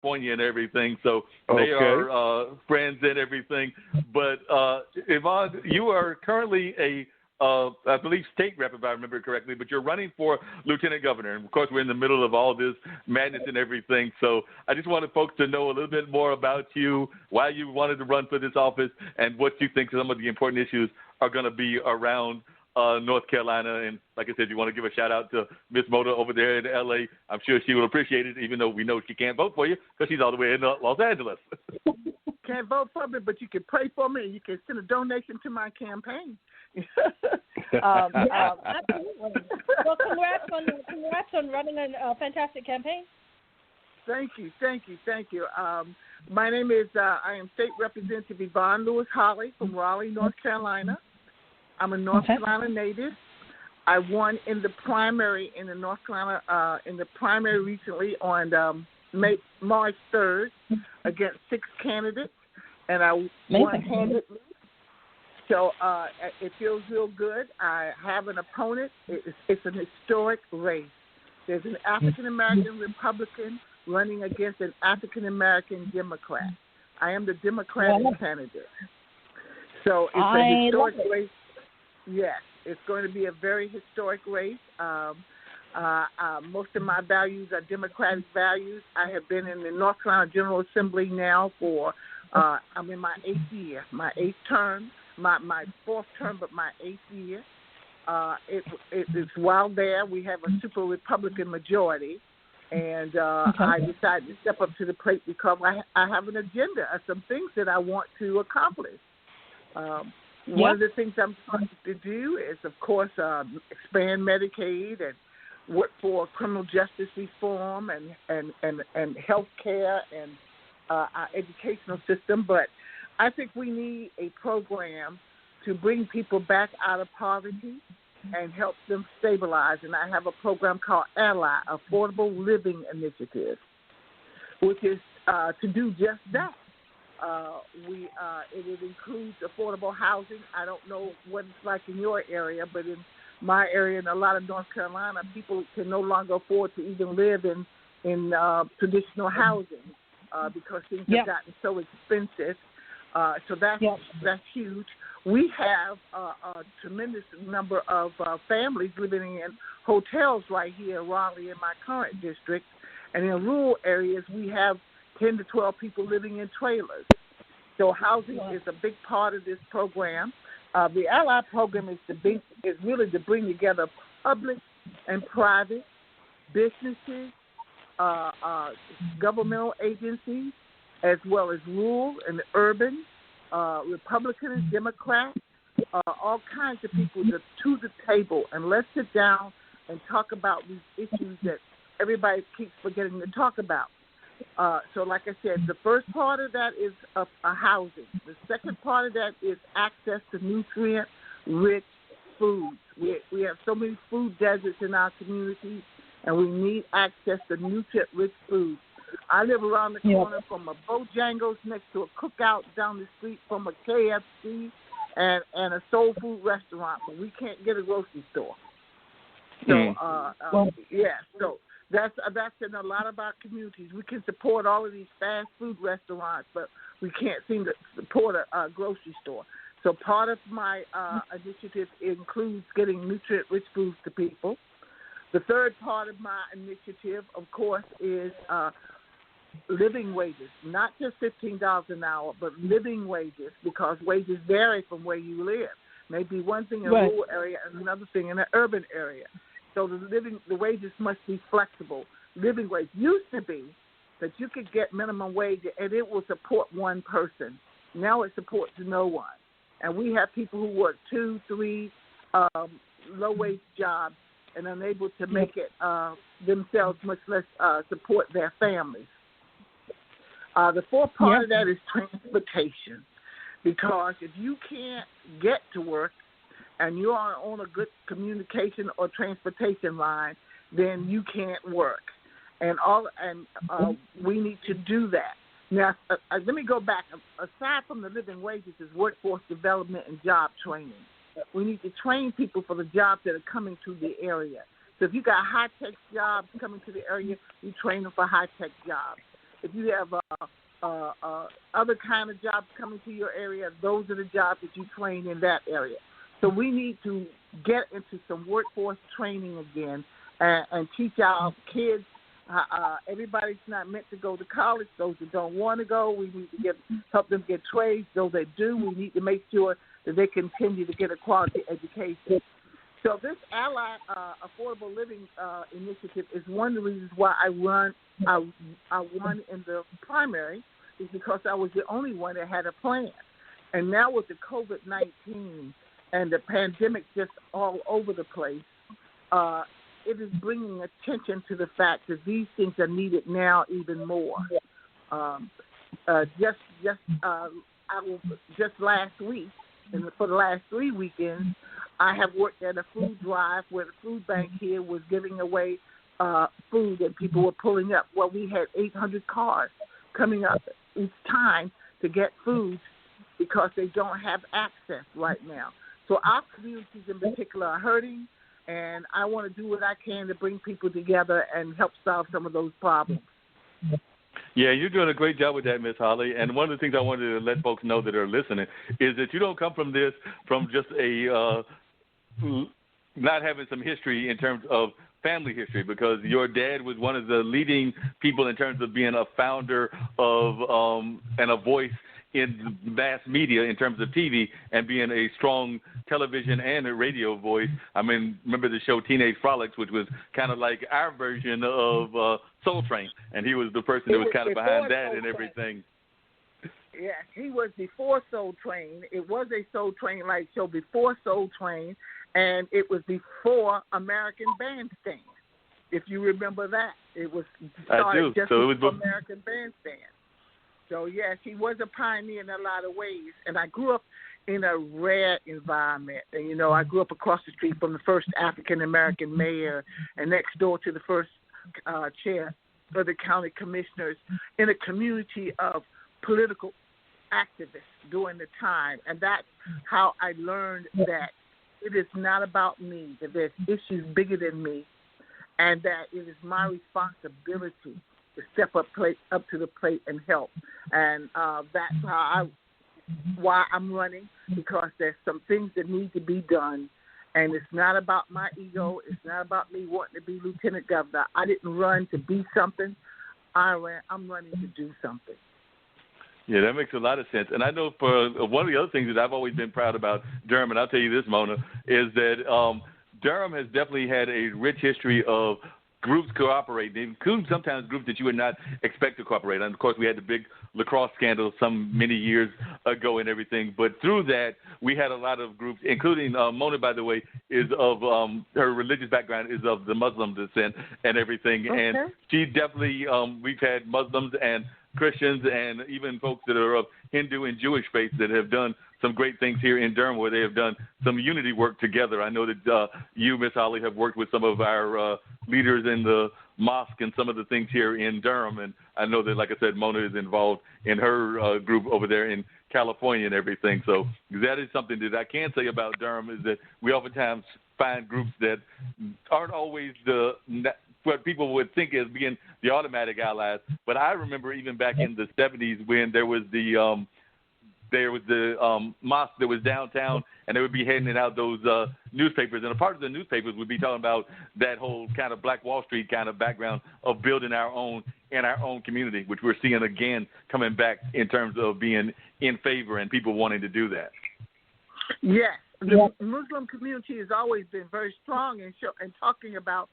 California and everything, so they are friends and everything. But Yvonne, you are currently a I believe state rep, if I remember correctly, but you're running for lieutenant governor. And, of course, we're in the middle of all this madness and everything. So I just wanted folks to know a little bit more about you, why you wanted to run for this office, and what you think some of the important issues are going to be around North Carolina. And like I said, you want to give a shout-out to Miss Mota over there in L.A. I'm sure she will appreciate it, even though we know she can't vote for you because she's all the way in Los Angeles. Can't vote for me, but you can pray for me. You can send a donation to my campaign. Absolutely. Well, congrats on running a fantastic campaign. Thank you. My name is I am State Representative Yvonne Lewis Holly from Raleigh, North Carolina. I'm a North Carolina native. I won in the primary in the North Carolina recently on March 3rd against 6 candidates, and I won handedly. So it feels real good. I have an opponent. It's an historic race. There's an African-American Republican running against an African-American Democrat. I am the Democratic candidate. So it's a historic race. Yes, it's going to be a very historic race. Most of my values are Democratic values. I have been in the North Carolina General Assembly now for, I'm in my 8th year, my 8th term. My 4th term, but my 8th year. It's while there, we have a super Republican majority, and I decided to step up to the plate because I have an agenda of some things that I want to accomplish. One of the things I'm trying to do is, of course, expand Medicaid and work for criminal justice reform and health care and our educational system, but I think we need a program to bring people back out of poverty and help them stabilize. And I have a program called ALLY, Affordable Living Initiative, which is to do just that. It includes affordable housing. I don't know what it's like in your area, but in my area and a lot of North Carolina, people can no longer afford to even live in traditional housing because things have gotten so expensive. So that's huge. We have a tremendous number of families living in hotels right here in Raleigh in my current district. And in rural areas, we have 10 to 12 people living in trailers. So housing is a big part of this program. The ALLY program is really to bring together public and private businesses, governmental agencies, as well as rural and urban, Republican and Democrat, all kinds of people to the table, and let's sit down and talk about these issues that everybody keeps forgetting to talk about. So like I said, the first part of that is a housing. The second part of that is access to nutrient-rich foods. We have so many food deserts in our communities, and we need access to nutrient-rich foods. I live around the corner from a Bojangles, next to a cookout down the street from a KFC and a soul food restaurant, but we can't get a grocery store. So, so that's in a lot of our communities. We can support all of these fast food restaurants, but we can't seem to support a grocery store. So part of my initiative includes getting nutrient-rich foods to people. The third part of my initiative, of course, is living wages, not just $15 an hour, but living wages, because wages vary from where you live. Maybe one thing in a rural area and another thing in an urban area. So the wages must be flexible. Living wage used to be that you could get minimum wage and it will support one person. Now it supports no one. And we have people who work 2, 3 low-wage jobs and unable to make it themselves, much less support their families. The fourth part of that is transportation, because if you can't get to work and you're on a good communication or transportation line, then you can't work. And we need to do that. Now, let me go back. Aside from the living wages is workforce development and job training. We need to train people for the jobs that are coming to the area. So if you got high-tech jobs coming to the area, you train them for high-tech jobs. if you have other kind of jobs coming to your area, those are the jobs that you train in that area. So we need to get into some workforce training again and teach our kids. Everybody's not meant to go to college. Those that don't want to go, we need to help them get trades. Those that do, we need to make sure that they continue to get a quality education. So this Allied Affordable Living initiative is one of the reasons why I won in the primary, is because I was the only one that had a plan. And now with the COVID-19 and the pandemic just all over the place, it is bringing attention to the fact that these things are needed now even more. Just last week, and for the last 3 weekends, I have worked at a food drive where the food bank here was giving away food that people were pulling up. Well, we had 800 cars coming up each time to get food because they don't have access right now. So our communities in particular are hurting, and I want to do what I can to bring people together and help solve some of those problems. Yeah, you're doing a great job with that, Miss Holly. And one of the things I wanted to let folks know that are listening is that you don't come from this from just a not having some history in terms of family history, because your dad was one of the leading people in terms of being a founder of and a voice in mass media in terms of TV, and being a strong television and a radio voice. I mean, remember the show Teenage Frolics, which was kind of like our version of Soul Train, and he was the person that was kind of behind that and everything. Yeah, he was before Soul Train. It was a Soul Train-like show before Soul Train, and it was before American Bandstand, if you remember that. It was started just before American Bandstand. So, yes, he was a pioneer in a lot of ways. And I grew up in a rare environment. And, you know, I grew up across the street from the first African-American mayor and next door to the first chair of the county commissioners in a community of political activists during the time. And that's how I learned that it is not about me, that there's issues bigger than me, and that it is my responsibility to step up to the plate and help. And that's why I'm running, because there's some things that need to be done. And it's not about my ego. It's not about me wanting to be lieutenant governor. I didn't run to be something. I'm running to do something. Yeah, that makes a lot of sense. And I know for one of the other things that I've always been proud about Durham, and I'll tell you this, Mona, is that Durham has definitely had a rich history of groups cooperating, including sometimes groups that you would not expect to cooperate. And, of course, we had the big lacrosse scandal many years ago and everything. But through that, we had a lot of groups, including Mona, by the way, is of her religious background is of the Muslim descent and everything. Okay. And she definitely, we've had Muslims and Christians and even folks that are of Hindu and Jewish faith that have done some great things here in Durham, where they have done some unity work together. I know that you, Miss Holly, have worked with some of our leaders in the mosque and some of the things here in Durham. And I know that, like I said, Mona is involved in her group over there in California and everything. So that is something that I can say about Durham, is that we oftentimes find groups that aren't always what people would think as being the automatic allies. But I remember even back in the 70s when there was the mosque that was downtown, and they would be handing out those newspapers. And a part of the newspapers would be talking about that whole kind of Black Wall Street kind of background of building our own in our own community, which we're seeing again coming back in terms of being in favor and people wanting to do that. Yes. The Muslim community has always been very strong in talking about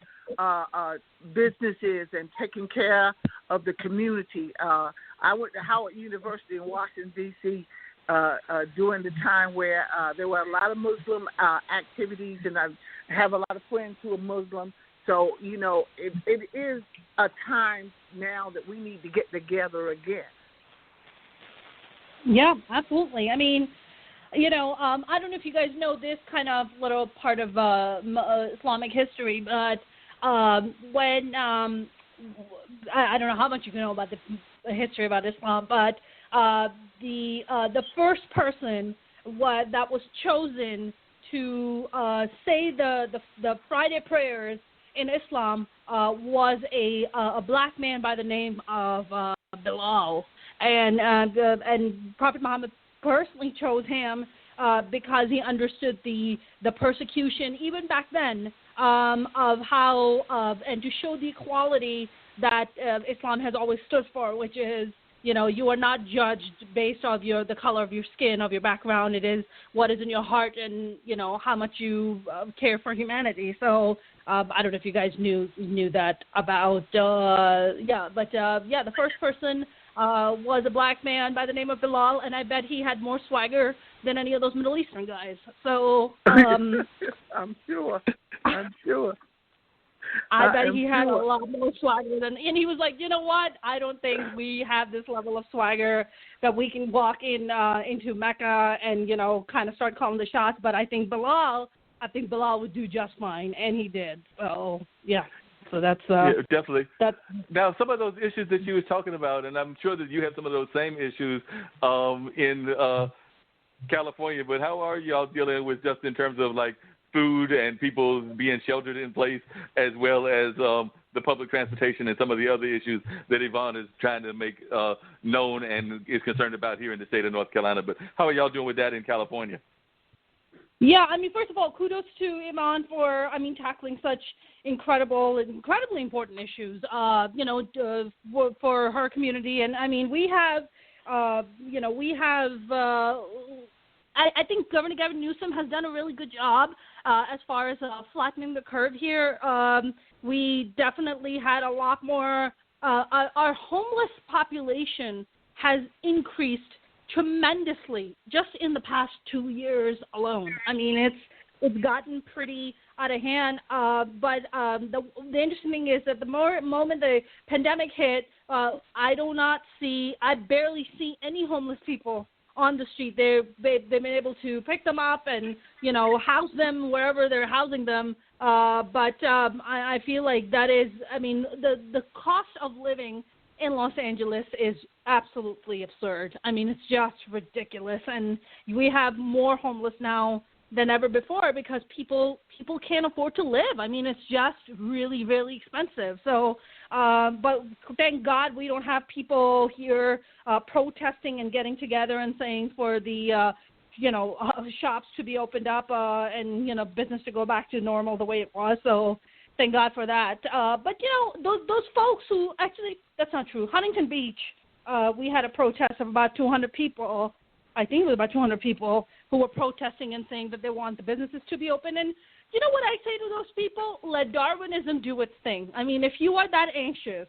businesses and taking care of the community. I went to Howard University in Washington, D.C., during the time where there were a lot of Muslim activities, and I have a lot of friends who are Muslim. So, you know, it is a time now that we need to get together again. Yeah, absolutely. I mean, you know, I don't know if you guys know this kind of little part of Islamic history, but when I don't know how much you can know about the history about Islam, but the first person that was chosen to say the Friday prayers in Islam was a black man by the name of Bilal, and Prophet Muhammad personally chose him because he understood the persecution even back then of how and to show the equality that Islam has always stood for, which is, you know, you are not judged based on the color of your skin, of your background. It is what is in your heart and, you know, how much you care for humanity. So I don't know if you guys knew that about, the first person was a black man by the name of Bilal, and I bet he had more swagger than any of those Middle Eastern guys. So I'm sure. I bet he had a lot more swagger and he was like, you know what? I don't think we have this level of swagger that we can walk into Mecca and, you know, kind of start calling the shots. But I think Bilal would do just fine, and he did. So yeah. So that's definitely. Now, some of those issues that you were talking about, and I'm sure that you have some of those same issues in California. But how are y'all dealing with, just in terms of like food and people being sheltered in place, as well as the public transportation and some of the other issues that Yvonne is trying to make known and is concerned about here in the state of North Carolina? But how are y'all doing with that in California? Yeah, I mean, first of all, kudos to Iman for, tackling such incredibly important issues, for her community. And, I mean, I think Governor Gavin Newsom has done a really good job as far as flattening the curve here. We definitely had a lot more, our homeless population has increased tremendously just in the past 2 years alone. I mean, it's gotten pretty out of hand. But the interesting thing is that the moment the pandemic hit, I barely see any homeless people on the street. They've been able to pick them up and, you know, house them wherever they're housing them. But I feel like that is, I mean, the cost of living in Los Angeles is absolutely absurd. I mean, it's just ridiculous. And we have more homeless now than ever before because people can't afford to live. I mean, it's just really, really expensive. So, but thank God we don't have people here protesting and getting together and saying for the, shops to be opened up and, business to go back to normal the way it was. So thank God for that. But, those folks who actually, that's not true. Huntington Beach, we had a protest of about 200 people. I think it was about 200 people who were protesting and saying that they want the businesses to be open. And you know what I say to those people? Let Darwinism do its thing. I mean, if you are that anxious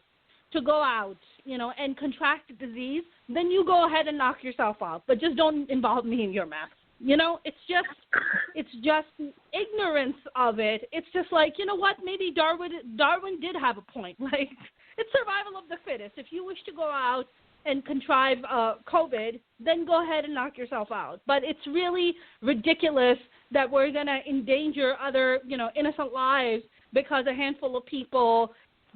to go out, and contract the disease, then you go ahead and knock yourself out. But just don't involve me in your mess. It's just ignorance of it. It's just like, you know what? Maybe Darwin did have a point. Like, it's survival of the fittest. If you wish to go out and contrive COVID, then go ahead and knock yourself out. But it's really ridiculous that we're going to endanger other, innocent lives because a handful of people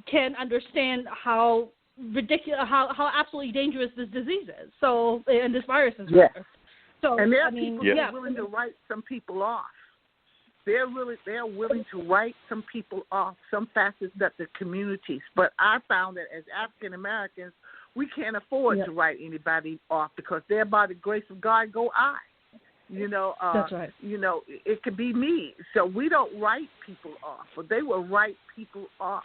can understand how ridiculous, how absolutely dangerous this disease is. So, and this virus is. Yeah. So, and there are people who are willing to write some people off. They're willing to write some people off, some facets of the communities. But I found that as African Americans, we can't afford to write anybody off because there, by the grace of God, go I. That's right. It could be me. So we don't write people off, but they will write people off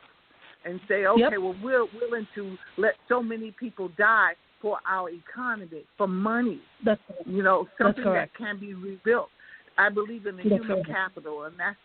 and say, okay, well, we're willing to let so many people die for our economy, for money. That's something that can be rebuilt. I believe in the human capital, and that's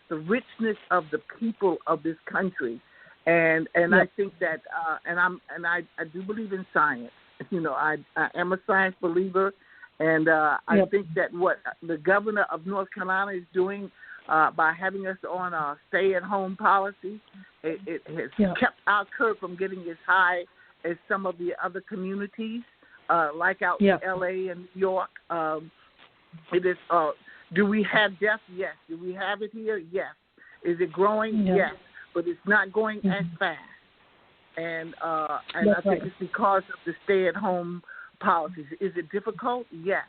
the richness of the people of this country. And I think that I do believe in science. I am a science believer, and I think that what the governor of North Carolina is doing by having us on a stay-at-home policy, it has kept our curve from getting as high as some of the other communities, like out in L.A. and New York. It is. Do we have death? Yes. Do we have it here? Yes. Is it growing? Yes. But it's not going as fast. And I think it's because of the stay-at-home policies. Is it difficult? Yes.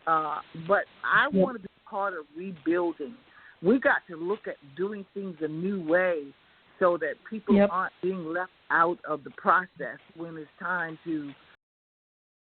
But I want to be part of rebuilding. we got to look at doing things a new way so that people aren't being left out of the process when it's time to